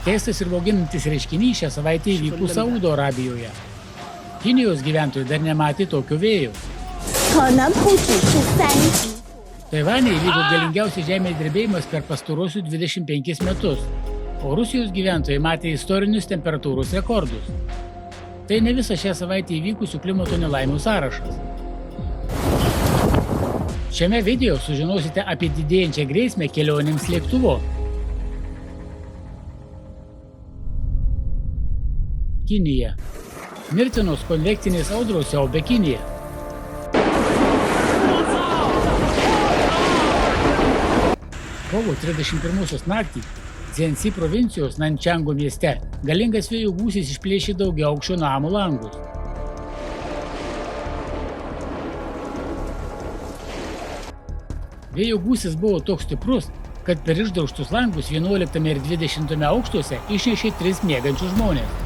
Keistas ir bauginantis reiškinys šią savaitę įvyko Saudo Arabijoje. Kinijos gyventojai dar nematė tokio vėjo. Taivane įvyko galingiausias žemės drebėjimas per pastarosius 25 metus, o Rusijos gyventojai matė istorinius temperatūros rekordus. Tai ne visą šią savaitę įvykusių klimato nelaimių sąrašas. Šiame video sužinosite apie didėjančią grėsmę kelionėms lėktuvu. Kinija. Mirtinos konvekcinės audros siaubia Kiniją. Kovo 31 naktį Dzensi provincijos Nančiango mieste galingas vėjo gūsis išplėšė daugiaaukščio namo langus. Vėjo gūsis buvo toks stiprus, kad per išdaužtus langus 11 ir 20 aukštuose išnešė 3 miegančius žmonės.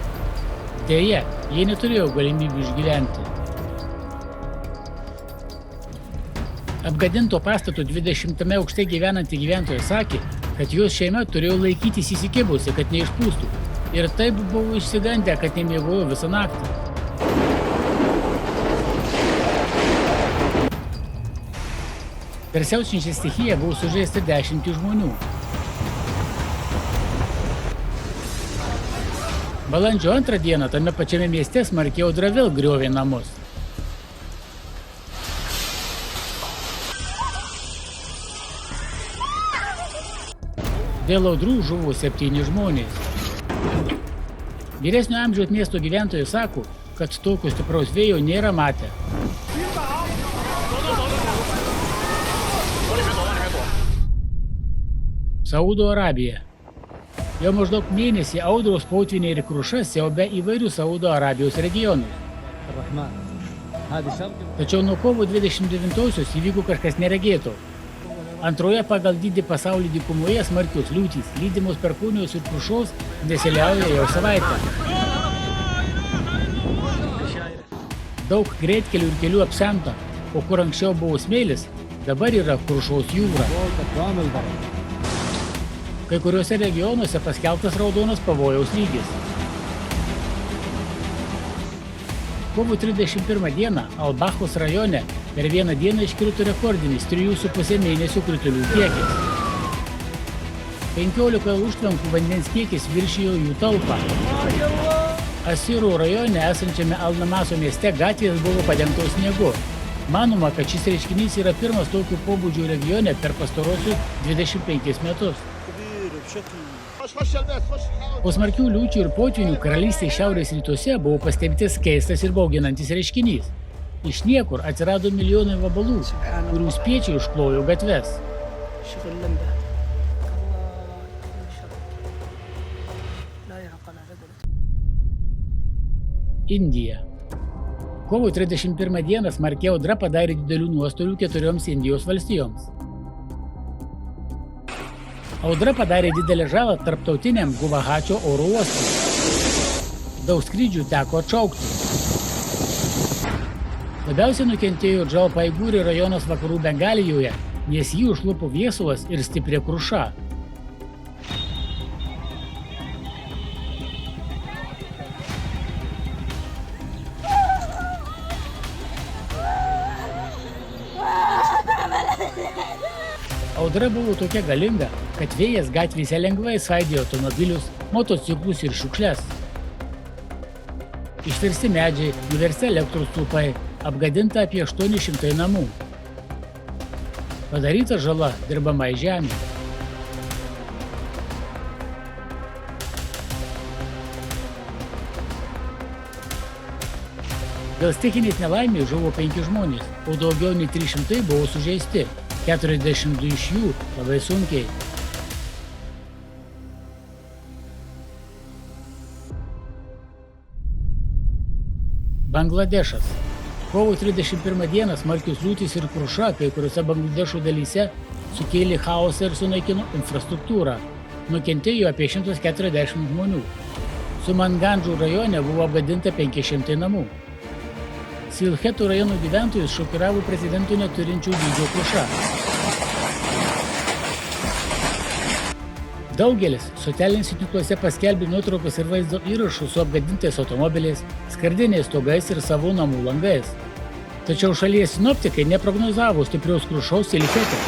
Deja, jie neturėjo galimybių išgyventi. Apgadinto pastato 20 aukšte gyvenanti gyventoja sakė, kad jos šeima turėjo laikytis įsikibusi, kad neišpūstų, ir taip buvo išsigandę, kad nemiegojo visą naktį. Per siaučiančią stichiją buvo sužeista 10 žmonių. Balandžio 2 dieną tame pačiame mieste smarki audra vėl griovė namus. Dėl audrų žuvo 7 žmonės. Vyresnio amžiaus miesto gyventojai sako, kad tokio stipraus vėjo nėra matę. Saudo Arabija. Jau maždaug mėnesį audros, potvyniai ir kruša siaubia įvairius Saudo Arabijos regionus. Tačiau nuo kovo 29-osios įvyko kažkas neregėto. Antroje pagal dydį pasaulį dykumoje smarkios liūtys, lydimos perkūnijos ir krušos, nesiliauja jau savaitę. Daug greitkelių ir kelių apsemta, o kur anksčiau buvo smėlis, dabar yra krušos jūra. Kai kuriuose regionuose paskelbtas raudonas pavojaus lygis. Kovo 31 dieną Albachos rajone per vieną dieną iškrito rekordinis 3,5 mėnesių kritulių kiekis. 15 užtvankų vandens kiekis viršijo jų talpą. Asirų rajone esančiame Al-Namaso mieste gatvės buvo padengtos sniegu. Manoma, kad šis reiškinys yra pirmas tokių pobūdžių regione per pastarosius 25 metus. Po smarkių liūčių ir potvynių karalystės šiaurės rytuose buvo pastebėtas keistas ir bauginantis reiškinys. Iš niekur atsirado milijonai vabalų, kurių spiečiai užklojo gatves. Indija. Kovo 31 dieną smarki audra padarė didelių nuostolių 4 Indijos valstijoms. Audra padarė didelę žalą tarptautiniam Guvahačio oro uostui. Daug skrydžių teko atšaukti. Labiausiai nukentėjo Džalpaigūri rajonas vakarų Bengalijoje, nes jį užklupo viesulas ir stipri kruša. Audra buvo tokia galinga, kad vėjas gatvėse lengvai svaidė automobilius, motociklus ir šiukšles. Išversti medžiai, nuversti elektros stulpai, apgadinta apie 800 namų. Padaryta žala dirbamai žemė. Dėl stichinės nelaimės žuvo 5 žmonės, o daugiau nei 300 buvo sužeisti. 42 iš jų labai sunkiai. Bangladešas. Kovo 31 dieną smarkios liūtys ir kruša kai kuriuose Bangladešo dalyse sukėlė chaosą ir sunaikino infrastruktūrą. Nukentėjo apie 140 žmonių. Sumangandžų rajone buvo apgadinta 500 namų. Silhetų rajono gyventojus šokiravo prezidentų neturinčių dydžio kruša. Daugelis socialiniuose tinkluose paskelbė nuotraukas ir vaizdo įrašus su apgadintais automobiliais, skardiniais stogais ir savų namų langais. Tačiau šalies sinoptikai neprognozavo stipriaus krušos Ilfete.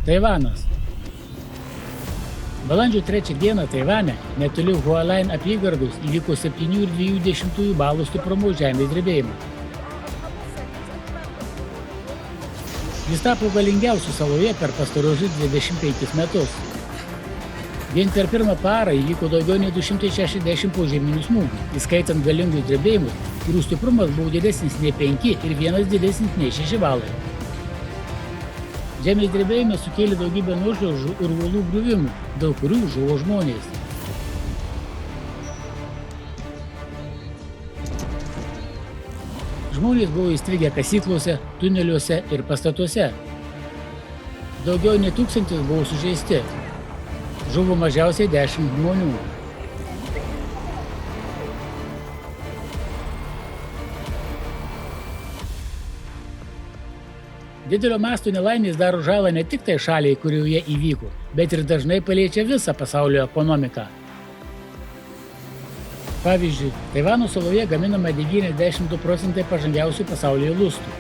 Taivanas. Balandžio 3 dieną Taivane, netoli Hualien apygardos, įvyko 7,2 balų stiprumo žemės drebėjimas. Jis tapo galingiausiu saloje per pastarosius 25 metus. Vien per pirmą parą įvyko daugiau nei 260 požeminių smūgių, įskaitant galingus drebėjimus, kurių stiprumas buvo didesnis nei 5 ir vienas didesnis nei 6 balai. Žemės drebėjimas sukėlė daugybę nuošliaužų ir uolų griuvimų, dėl kurių žuvo žmonės. Žmonės buvo įstrigę kasyklose, tuneliuose ir pastatuose. Daugiau nei 1000 buvo sužeisti. Žuvo mažiausiai 10 žmonių. Didelio masto nelaimės daro žalą ne tik tai šaliai, kurioje įvyko, bet ir dažnai paliečia visą pasaulio ekonomiką. Pavyzdžiui, Taivano saloje gaminama 92% pažangiausių pasaulyje lustų.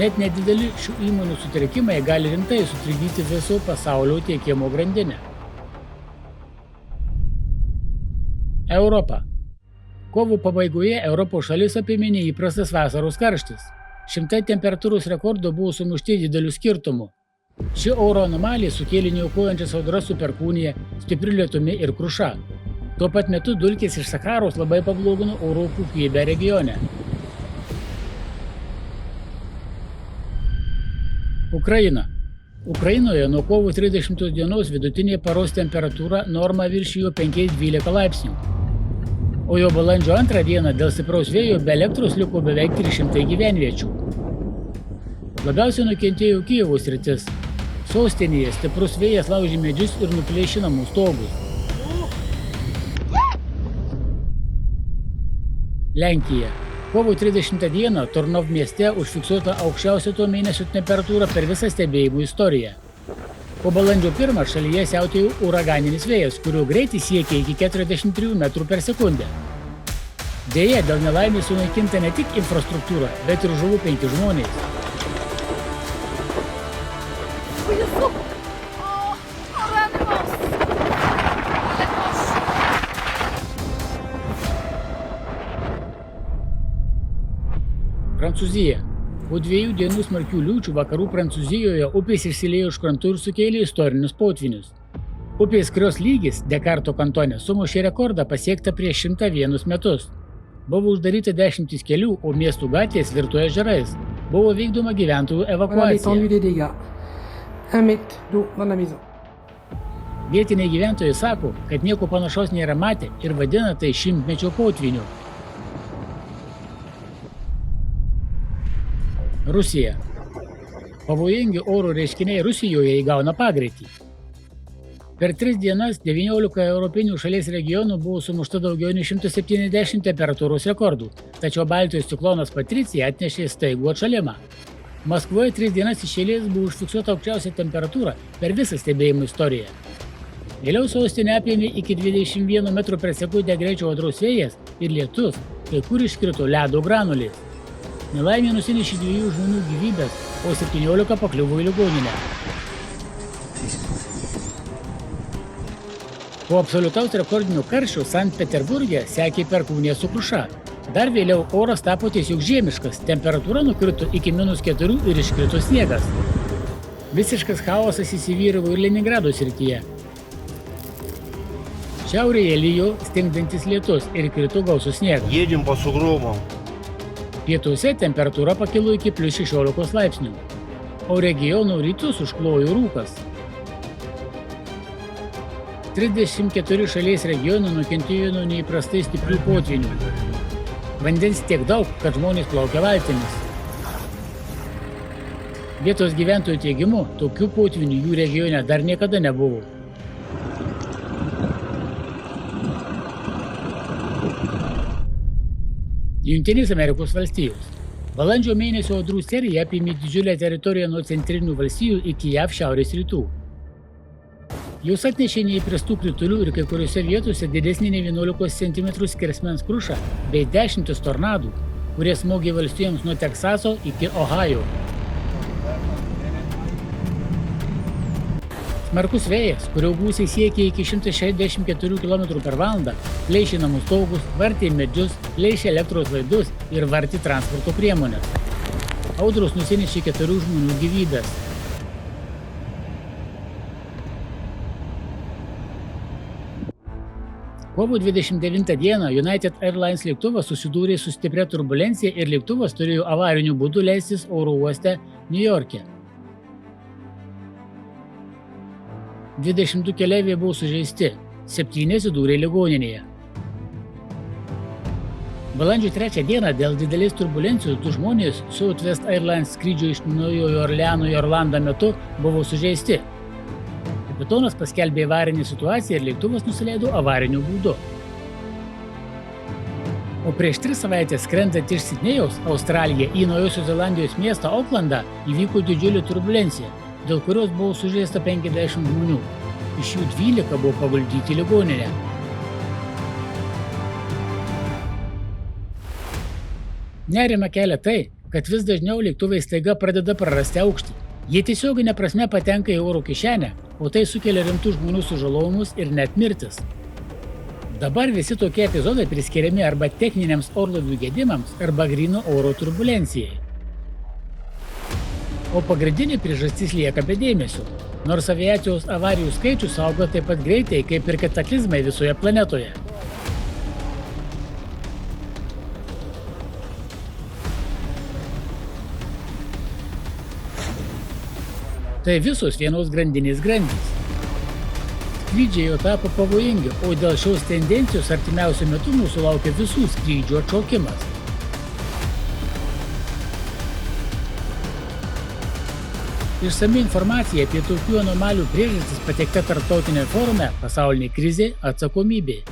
Net nedideli šių įmonių sutrikimai gali rimtai sutrikdyti viso pasaulio tiekimo grandinę. Europa. Kovo pabaigoje Europos šalis apėmė neįprastas vasaros karštis. Šimtai temperatūros rekordų buvo sumušti didelių skirtumų. Ši oro anomalija sukėlė niokojančias audras su perkūnija, stipri lietumi ir kruša. Tuo pat metu dulkės iš Sacharos labai pablogino oro kokybę regione. Ukraina. Ukrainoje nuo kovo 30 dienos vidutinė paros temperatūra normą viršijo 5-12 laipsnių. O jau balandžio 2 dieną dėl stipraus vėjo be elektros liko beveik 300 gyvenviečių. Labiausiai nukentėjo Kijevo sritis. Sostinėje stiprus vėjas laužė medžius ir nuplėšė namų stogus. Lenkija. Kovo 30 dieną Tornov mieste užfiksuota aukščiausia to mėnesio temperatūra per visą stebėjimų istoriją. Po balandžio 1 šalyje siautėjo uraganinis vėjas, kurio greitis siekia iki 43 metrų per sekundę. Deja, dėl nelaimės sunaikinta ne tik infrastruktūra, bet ir žuvo 5 žmonės. Prancūzija. Po 2 dienų smarkių liūčių vakarų Prancūzijoje upės išsiliejo iš krantų ir sukėlė istorinius potvynius. Upės Krios lygis Dekarto kantone sumušė rekordą pasiektą prieš 101 metus. Buvo uždaryta 10 kelių, o miestų gatvės virto ežerais. Buvo vykdoma gyventojų evakuacija. Vietiniai gyventojai sako, kad nieko panašaus nėra matę ir vadina tai šimtmečio potvyniu. Rusija. Pavojingi oro reiškiniai Rusijoje įgauna pagreitį. Per 3 dienas 19 europinių šalies regionų buvo sumušta daugiau nei 170 temperatūros rekordų, tačiau Baltijos ciklonas Patricija atnešė staigų atšalimą. Maskvoje 3 dienas iš eilės buvo užfiksuota aukščiausia temperatūra per visą stebėjimų istoriją. Vėliau sostinę apėmė iki 21 metrų per sekundę greičio audros vėjas ir lietus, kai kur iškrito ledo granulės. Nelaimė nusinešė 2 žmonių gyvybės, o 17 pakliuvo į ligoninę. Po absoliutaus rekordinio karščio Sankt Peterburge sekė perkūnija su kruša. Dar vėliau oras tapo tiesiog žiemiškas, temperatūra nukrito iki -4 ir iškrito sniegas. Visiškas chaosas įsivyravo ir Leningrado srityje. Šiaurėje lijo stingdantis lietus ir krito gausus sniegas. Едем по сугробам. Pietuose temperatūra pakilo iki +16 laipsnių, o regionų rytus užklojo rūkas. 34 šalies regionų nukentėjo nuo neįprastai stiprių potvynių. Vandens tiek daug, kad žmonės plaukia valtimis. Vietos gyventojų teigimu, tokių potvynių jų regione dar niekada nebuvo. Jungtinės Amerikos valstijos. Balandžio mėnesio audrų serija apėmė didžiulę teritoriją nuo centrinių valstijų iki JAV šiaurės rytų. Jos atnešė neįprastų kritulių ir kai kuriuose vietose didesnį nei 11 cm skersmens krušą bei 10 tornadų, kurie smogė valstijoms nuo Teksaso iki Ohajo. Smarkus vėjas, kurio gūsiai siekė iki 164 km/h, plėšė namų stogus, vartė medžius, plėšė elektros laidus ir vartė transporto priemonės. Audros nusinešė 4 žmonių gyvybės. Kovo 29 dieną United Airlines lėktuvas susidūrė su stipria turbulencija ir lėktuvas turėjo avariniu būdu leistis oro uoste Niujorke. 22 keleiviai buvo sužeisti, 7 atsidūrė ligoninėje. Balandžio 3 dieną dėl didelės turbulencijos 2 žmonės Southwest Airlines skrydžio iš Naujojo Orleano į Orlandą metu buvo sužeisti. Kapitonas paskelbė avarinę situaciją ir lėktuvas nusileido avariniu būdu. O prieš 3 savaitės skrendant iš Sidnėjaus, Australija, į Naujosios Zelandijos miestą Oklandą įvyko didžiulė turbulencija, dėl kurios buvo sužeista 50 žmonių. Iš jų 12 buvo paguldyti į ligoninę. Nerimą kelia tai, kad vis dažniau lėktuvai staiga pradeda prarasti aukštį. Jie tiesioginė prasme patenka į oro kišenę, o tai sukelia rimtų žmonių sužalojimus ir net mirtis. Dabar visi tokie epizodai priskiriami arba techniniams orlaivių gedimams, arba gryno oro turbulencijai. O pagrindinė priežastis lieka be dėmesio, nors aviacijos avarijų skaičius auga taip pat greitai, kaip ir kataklizmai visoje planetoje. Tai visos vienos grandinės grandys. Skrydžiai jau tapo pavojingi, o dėl šios tendencijos artimiausiu metu mūsų laukia visų skrydžių atšaukimas. Išsami informacija apie tokių anomalijų priežastis pateikta tarptautinėme forume Pasaulinė krizė – atsakomybė.